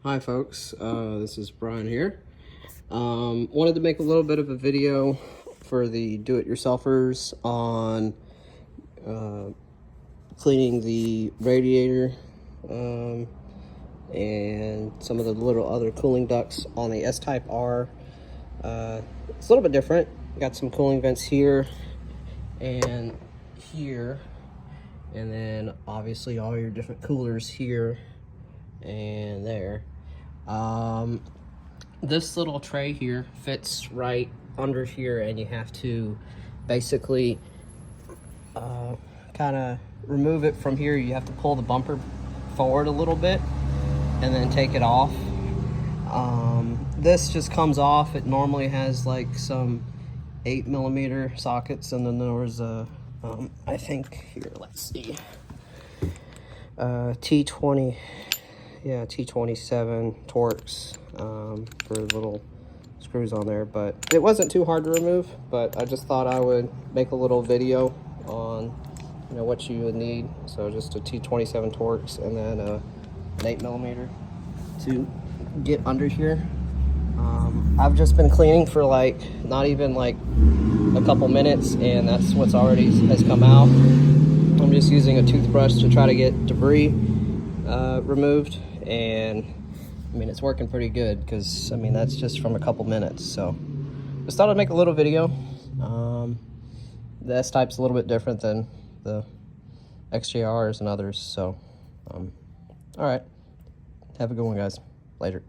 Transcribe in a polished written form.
Hi folks, this is Brian here. Wanted to make a little bit of a video for the do-it-yourselfers on cleaning the radiator and some of the little other cooling ducts on the S-Type R. It's a little bit different. Got some cooling vents here and here, and then obviously all your different coolers here and there. This little tray here fits right under here, and you have to basically kind of remove it from here. You have to pull the bumper forward a little bit and then take it off. This just comes off. It normally has like some 8mm sockets, and then there was a I think here, let's see, T27 Torx for little screws on there, but it wasn't too hard to remove. But I just thought I would make a little video on what you would need. So just a T27 Torx and then an 8mm to get under here. I've just been cleaning for like not even like a couple minutes, and that's what's already has come out. I'm just using a toothbrush to try to get debris removed, and I mean it's working pretty good, because I mean that's just from a couple minutes. So just thought I'd make a little video. The S-Type's a little bit different than the XJRs and others, so all right, have a good one guys. Later.